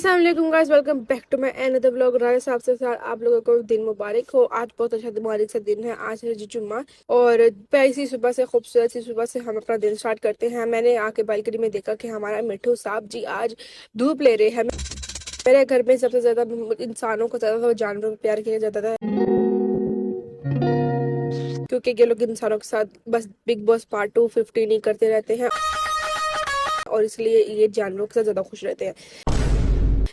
अस्सलाम वालेकुम guys, welcome back to my another vlog. राजा साहब से साथ आप लोगों को दिन मुबारक हो। आज बहुत अच्छा मुबारक सा दिन है। आज है जी जुम्मा और पैसी सुबह से खूबसूरत सी सुबह से हम अपना दिन स्टार्ट करते हैं। मैंने आके बालकनी में देखा कि हमारा मिठू साहब जी आज धूप ले रहे हैं। मेरे घर में सबसे ज्यादा इंसानों को ज्यादा जानवरों को प्यार किया जाता था, क्योंकि ये लोग इंसानों के साथ बस बिग बॉस पार्ट 2 15 ही करते रहते हैं और इसलिए ये जानवरों के साथ ज्यादा खुश रहते हैं।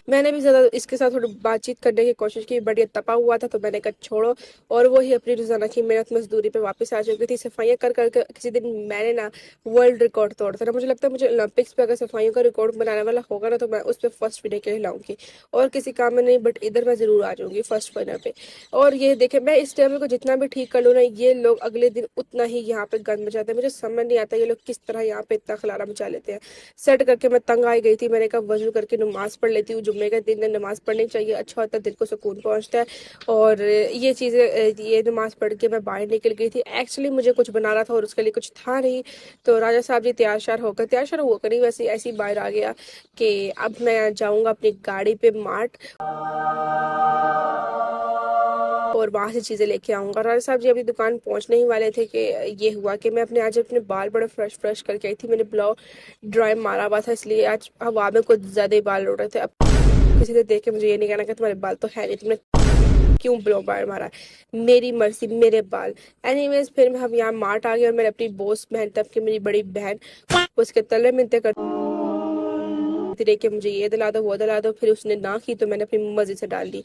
मैंने भी ज्यादा इसके साथ थोड़ी बातचीत करने की कोशिश की, बट ये तपा हुआ था तो मैंने कहा छोड़ो। और वो ही अपनी रोजाना की मेहनत मजदूरी पे वापस आ चुकी थी। सफाइयां कर करके किसी दिन मैंने ना वर्ल्ड रिकॉर्ड तोड़ था। मुझे लगता है मुझे ओलंपिक्स पे अगर सफाइयों का रिकॉर्ड बनाने वाला होगा ना तो मैं उस पर फर्स्ट विनर के लिए लाऊंगी। और किसी काम में नहीं, बट इधर मैं जरूर आ जाऊंगी फर्स्ट विनर पे। और ये देखे, मैं इस टेबल को जितना भी ठीक कर लूँ ना, ये लोग अगले दिन उतना ही यहाँ पे गंद मचाते हैं। मुझे समझ नहीं आता ये लोग किस तरह यहाँ पे इतना खलारा मचा लेते हैं। सेट करके मैं तंग आई गई थी। मैंने कहा वजू करके नमाज पढ़ लेती हूँ। जुम्मे के दिन नमाज पढ़नी चाहिए, अच्छा होता है, दिल को सुकून पहुंचता है। और ये चीजें, ये नमाज पढ़ के मैं बाहर निकल गई थी। एक्चुअली मुझे कुछ बनाना था और उसके लिए कुछ था नहीं, तो राजा साहब जी तैयार शार होकर नहीं, वैसे ऐसी बाहर आ गया कि अब मैं जाऊंगा अपनी गाड़ी पे मार्ट और वहां से चीजें लेके आऊंगा। राजा साहब जी अभी दुकान पहुंचने ही वाले थे कि ये हुआ कि मैं आज अपने बाल बड़े फ्रेश फ्रेश करके आई थी। मैंने ब्लो ड्राई मारा हुआ था, इसलिए आज हवा में कुछ ज्यादा ही बाल उड़ रहे थे। अब किसी ने देख के मुझे ये नहीं कहना कि तुम्हारे बाल तो है नहीं, तुमने क्यों ब्लो बाल मारा है। मेरी मर्जी, मेरे बाल। एनीवेज फिर हम यहाँ मार्ट आ गए और मैंने अपनी बोस बहन, तब की मेरी बड़ी बहन, उसके तले मिलते करती रही कि मुझे ये दिला दो वो दिला दो। फिर उसने ना की तो मैंने अपनी मर्जी से डाल दी।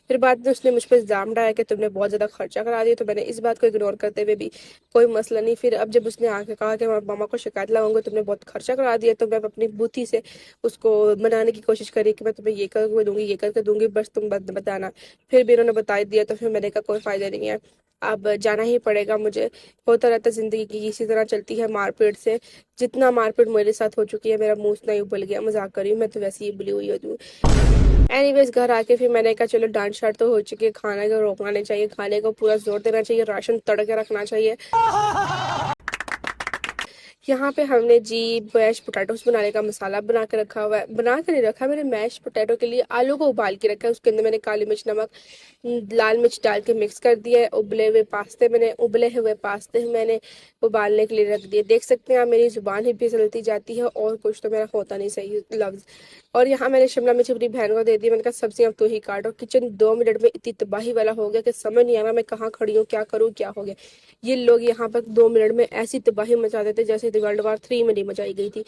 फिर बाद में उसने मुझ पर इल्जाम डाला कि तुमने बहुत ज्यादा खर्चा करा दिया, तो मैंने इस बात को इग्नोर करते हुए भी कोई मसला नहीं। फिर अब जब उसने आके कहा कि मैं मामा को शिकायत लगाऊंगा, तुमने बहुत खर्चा करा दिया, तो मैं अपनी बुद्धि से उसको मनाने की कोशिश करी कि मैं तुम्हें ये करके दूंगी, ये करके दूंगी, बस तुम बताना। फिर भी उन्होंने बता दिया, तो फिर मैंने कहा कोई फायदा नहीं है, अब जाना ही पड़ेगा मुझे। होता रहता जिंदगी की इसी तरह चलती है, मारपीट से। जितना मारपीट मेरे साथ हो चुकी है, मेरा मुंह उतना ही उबल गया। मजाक करी हूँ, मैं तो वैसे ही उबली हुई हूँ। एनीवेज घर आके फिर मैंने कहा चलो डांट शाट तो हो चुकी है, खाने को रोकना नहीं चाहिए, खाने को पूरा जोर देना चाहिए, राशन तड़के रखना चाहिए। यहाँ पे हमने जी मैश पोटैटोस बनाने का मसाला बना के रखा हुआ है। बना के नहीं रखा मैंने, मैश पोटैटो के लिए आलू को उबाल के रखा है। उसके अंदर मैंने काली मिर्च, नमक, लाल मिर्च डाल के मिक्स कर दिया है। उबले हुए पास्ते मैंने उबालने के लिए रख दिए। देख सकते हैं आप, मेरी जुबान ही फिसलती जाती है और कुछ तो मेरा होता नहीं सही लफ्ज। और यहाँ मैंने शिमला मिर्च अपनी बहन को दे दी। मैंने कहा सब्जियां अब तू ही काट। और किचन 2 मिनट में इतनी तबाही वाला हो गया कि समझ नहीं आ रहा मैं कहाँ खड़ी हूँ, क्या करूँ, क्या हो गया। ये लोग यहाँ पर 2 मिनट में ऐसी तबाही मचा देते जैसे वर्ल्ड war 3 में नहीं मचाई गई थी।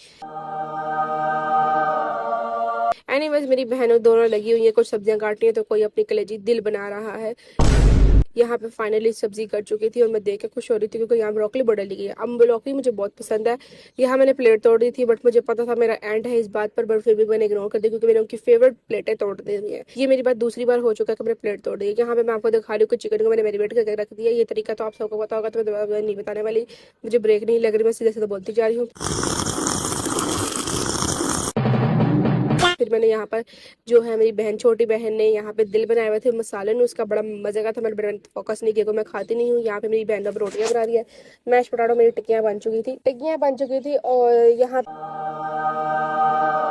एनीवेज मेरी बहनों दोनों लगी हुई है, कुछ सब्जियां काटनी है तो कोई अपनी कलेजी दिल बना रहा है। यहाँ पे फाइनली सब्जी कट चुकी थी और मैं देख के खुश हो रही थी, क्योंकि यहाँ ब्रोकली बड़ी लगी है। अब ब्रोकली मुझे बहुत पसंद है। यहाँ मैंने प्लेट तोड़ दी थी, बट मुझे पता था मेरा एंड है इस बात पर, बट फिर भी मैंने इग्नोर कर दी क्योंकि मैंने उनकी फेवरेट प्लेटें तोड़ दी है। ये मेरी बात दूसरी बार हो चुका है कि मैंने प्लेट तोड़ दी है। यहाँ पे मैं आपको दिखा रही हूँ कि चिकन को मैंने मैरिनेट करके रख दिया। ये तरीका तो आप सबको पता होगा, तो मैं नहीं बताने वाली। मुझे ब्रेक नहीं लग रही, मैं सीधे सीधे बोलती जा रही हूँ। फिर मैंने यहाँ पर जो है मेरी बहन, छोटी बहन ने यहाँ पे दिल बनाए हुए थे मसाले ने, उसका बड़ा मजे का था। मैंने फोकस नहीं किया, को मैं खाती नहीं हूँ। यहाँ पे मेरी बहन अब रोटियां बना रही है। मैश पोटैटो मेरी टिक्कियां बन चुकी थी और यहाँ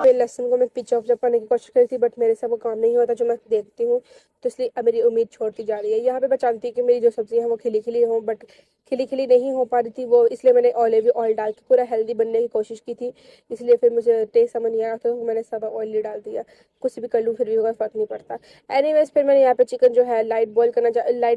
पे लहसुन को मैं पिच ऑफ करने की कोशिश करी थी, बट मेरे से वो काम नहीं होता जो मैं देखती हूँ, तो इसलिए अब मेरी उम्मीद छोड़ती जा रही है। यहाँ पे मैं चाहती थी कि मेरी जो सब्जी है वो खिली खिली हो, बट खिली खिली नहीं हो पा रही थी वो, इसलिए मैंने ऑलिव ऑयल डाल के पूरा हेल्दी बनने की कोशिश की थी। इसलिए फिर मुझे टेस्ट समझ नहीं आया तो मैंने सादा ऑयल डाल दिया। कुछ भी कर लूँ फिर भी कोई फर्क नहीं पड़ता। एनीवेज फिर मैंने यहाँ पे चिकन जो है लाइट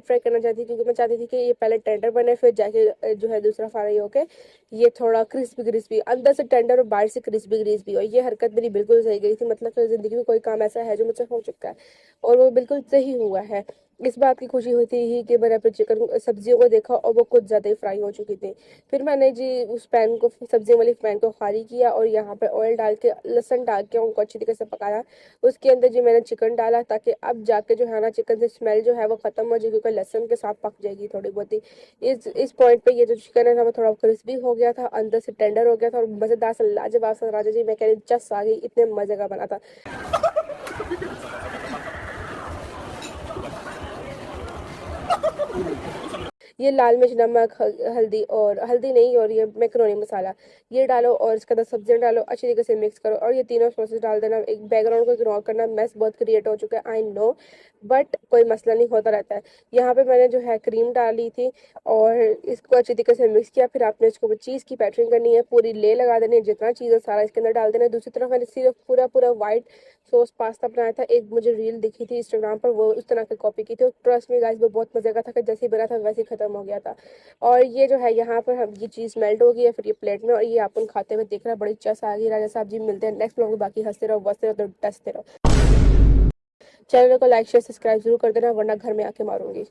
फ्राई करना चाहती थी, क्योंकि मैं चाहती थी कि ये पहले टेंडर बने, फिर जाके जो है दूसरा फ्राई होके ये थोड़ा क्रिस्पी क्रिस्पी, अंदर से टेंडर और बाहर से क्रिस्पी क्रिस्पी हो। ये हरकत मेरी बिल्कुल सही गई थी। मतलब कि जिंदगी में कोई काम ऐसा है जो मुझसे हो चुका है और वो बिल्कुल सही हुआ है। इस बात की खुशी होती ही कि मैंने अपने चिकन सब्जियों को देखा और वो कुछ ज्यादा ही फ्राई हो चुकी थी। फिर मैंने जी उस पैन को, सब्जियों वाली पैन को खाली किया और यहाँ पे ऑयल डाल के, लहसुन डाल के उनको अच्छी तरीके से पकाया। उसके अंदर जी मैंने चिकन डाला, ताकि अब जाके जो है ना चिकन से स्मेल जो है वो खत्म हो जाए, क्योंकि लहसुन के साथ पक जाएगी थोड़ी बहुत ही। इस पॉइंट पे ये जो चिकन है ना वो थोड़ा क्रिस्पी हो गया था, अंदर से टेंडर हो गया था और मजेदार सा लाजवाब सा, राजा जी मैं कह रही चस आ गई, इतने मजे का बना था। ये लाल मिर्च, नमक, हल्दी, और हल्दी नहीं, और ये मैक्रोनी मसाला, ये डालो और इसके अंदर सब्जियां डालो, अच्छी तरीके से मिक्स करो और ये तीनों सॉसेस डाल देना। एक बैकग्राउंड को इग्नोर करना, मैस बहुत क्रिएट हो चुका है आई नो, बट कोई मसला नहीं, होता रहता है। यहाँ पे मैंने जो है क्रीम डाली थी और इसको अच्छी तरीके से मिक्स किया। फिर आपने इसको चीज़ की पैटर्निंग करनी है, पूरी ले लगा देनी है, जितना चीज़ है सारा इसके अंदर डाल देना है। दूसरी तरफ मैंने सिर्फ पूरा पूरा व्हाइट सॉस पास्ता बनाया था, एक मुझे रील दिखी थी इंस्टाग्राम पर, वो उस तरह की कॉपी की थी। ट्रस्ट में गाइस वो बहुत मजे का था कि जैसे ही बना था वैसे ही खत्म हो गया था। और ये जो है यहाँ पर हम ये चीज़ मेल्ट हो गई है फिर ये प्लेट में, और ये अपन खाते हुए देख रहा है, बड़ी चस आ गई। राजा साहब जी मिलते हैं नेक्स्ट ब्लॉग में, बाकी हंसते रहो, बसते रहो, तो डसते रहो। चैनल को लाइक शेयर सब्सक्राइब जरूर कर देना, वरना घर में आके मारूंगी।